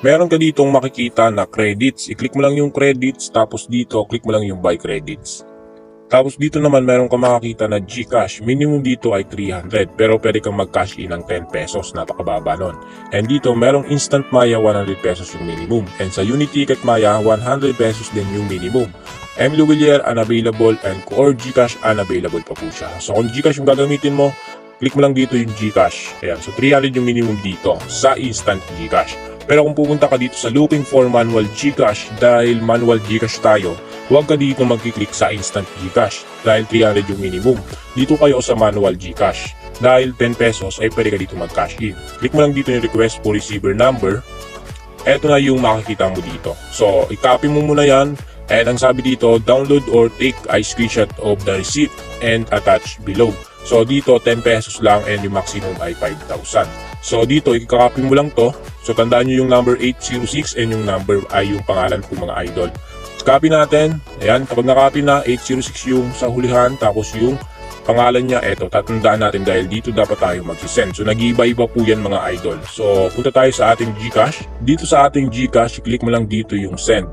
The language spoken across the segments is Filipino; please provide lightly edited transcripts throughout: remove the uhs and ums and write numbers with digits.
meron ka ditong makikita na credits. I-click mo lang yung credits, tapos dito, click mo lang yung buy credits. Tapos dito naman meron ka makakita na GCash. Minimum dito ay 300 pero pwede kang mag-cash in ng 10 pesos. Napakababa nun. And dito merong Instant Maya 100 pesos yung minimum. And sa Uniticket Maya 100 pesos din yung minimum. Emilio Villar unavailable and Core GCash unavailable pa po siya. So kung GCash yung gagamitin mo, click mo lang dito yung GCash. Ayan. So 300 yung minimum dito sa Instant GCash. Pero kung pupunta ka dito sa looking for manual GCash, dahil manual GCash tayo, huwag ka dito mag-click sa Instant GCash dahil 300 yung minimum. Dito kayo sa manual GCash. Dahil 10 pesos ay pwede ka dito mag-cash in. Click mo lang dito yung request for receiver number. Eto na yung makikita mo dito. So, i-copy mo muna yan. And ang sabi dito, download or take a screenshot of the receipt and attach below. So, dito 10 pesos lang and yung maximum ay 5,000. So, dito i-copy mo lang to. So, tandaan nyo yung number 806 and yung number ay yung pangalan ko mga idol. Copy natin. Ayan, kapag na-copy na, 806 yung sa hulihan, tapos yung pangalan niya, eto, tatandaan natin dahil dito dapat tayo mag-send. So, nag-iiba-iba po yan mga idol. So, punta tayo sa ating GCash. Dito sa ating GCash, click mo lang dito yung send.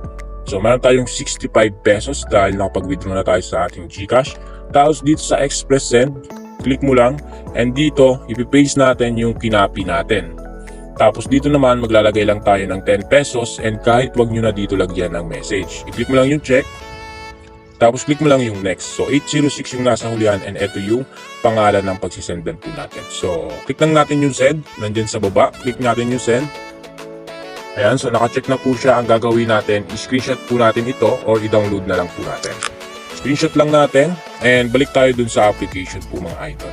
So, meron tayong 65 pesos dahil nakapag-withdraw na tayo sa ating GCash. Tapos, dito sa Express Send, click mo lang. And dito, ipipaste natin yung kinapi natin. Tapos dito naman maglalagay lang tayo ng 10 pesos and kahit wag nyo na dito lagyan ng message. I-click mo lang yung check. Tapos click mo lang yung next. So 806 yung nasa hulihan and ito yung pangalan ng pagsisendan po natin. So click lang natin yung send. Nandyan sa baba. Click natin yung send. Ayan. So naka-check na po siya. Ang gagawin natin, i-screenshot po natin ito or i-download na lang po natin. Screenshot lang natin and balik tayo dun sa application po mga idol.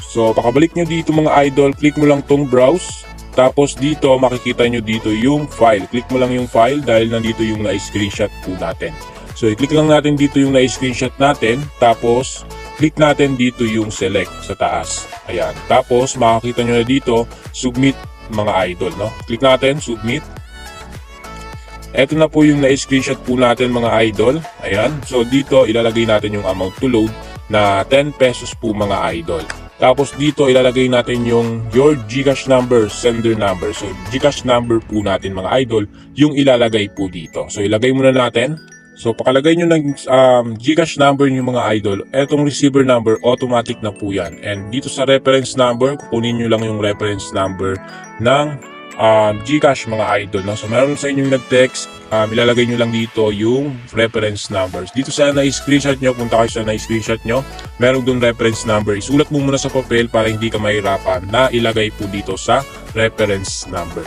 So pakabalik nyo dito mga idol, click mo lang tong browse. Tapos dito makikita nyo dito yung file. Click mo lang yung file dahil nandito yung na-screenshot po natin. So i-click lang natin dito yung na-screenshot natin. Tapos click natin dito yung select sa taas. Ayan. Tapos makikita nyo na dito submit mga idol. No? Click natin submit. Ito na po yung na-screenshot po natin mga idol. Ayan. So dito ilalagay natin yung amount to load na 10 pesos po mga idol. Tapos dito ilalagay natin yung your GCash number, sender number. So GCash number po natin mga idol, yung ilalagay po dito. So ilagay muna natin. So pakalagay nyo ng GCash number nyo mga idol, etong receiver number automatic na po yan. And dito sa reference number, kukunin nyo lang yung reference number ng GCash mga idol. No? So meron sa inyong nag-text, ilalagay nyo lang dito yung reference numbers. Dito sa na-screenshot nyo, punta kayo sa na-screenshot nyo, meron doon reference number. Isulat mo muna sa papel para hindi ka mahirapan na ilagay po dito sa reference number.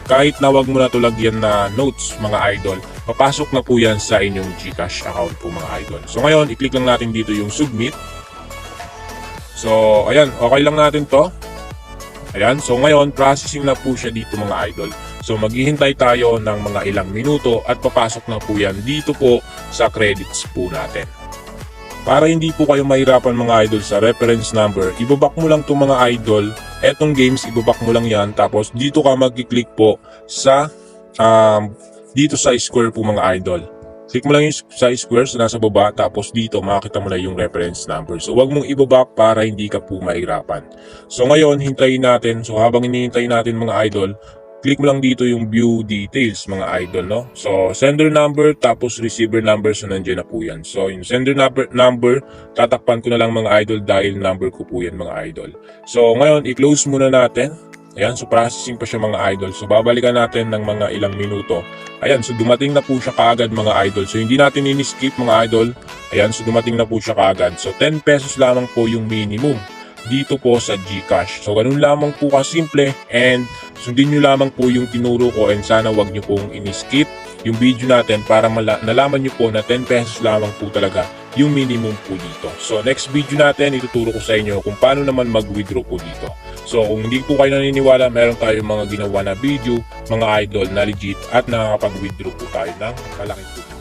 Kahit na wag mo na ito lagyan na notes mga idol, papasok na po yan sa inyong GCash account po mga idol. So ngayon, i-click lang natin dito yung submit. So ayan, okay lang natin to. Ayan, so ngayon processing na po siya dito mga idol. So maghihintay tayo ng mga ilang minuto at papasok na po yan dito po sa credits po natin. Para hindi po kayo mahirapan mga idol sa reference number, ibabak mo lang itong mga idol. Etong games, ibabak mo lang yan. Tapos dito ka mag-click po sa dito sa square po mga idol. Click mo lang yung sa square sa nasa baba, tapos dito makikita mo na yung reference number. So wag mong ibabak para hindi ka po mahirapan. So ngayon, hintayin natin. So habang hinihintay natin mga idol, click mo lang dito yung view details mga idol. No? So sender number, tapos receiver number, so nandiyan na po yan. So yung sender number, tatakpan ko na lang mga idol dahil number ko po yan mga idol. So ngayon, i-close muna natin. Ayan, so processing pa siya mga idol. So babalikan natin ng mga ilang minuto. Ayan, so dumating na po siya kaagad mga idol. So hindi natin ini-skip mga idol. Ayan, so dumating na po siya kaagad. So 10 pesos lamang po yung minimum dito po sa GCash. So ganun lamang po kasimple and sundin nyo lamang po yung tinuro ko and sana wag nyo pong ini-skip yung video natin para nalaman nyo po na 10 pesos lamang po talaga yung minimum po dito. So next video natin, ituturo ko sa inyo kung paano naman mag-withdraw po dito. So kung hindi po kayo naniniwala, meron tayong mga ginawa na video, mga idol na legit at nakakapag-withdraw po tayo ng malaking tulong.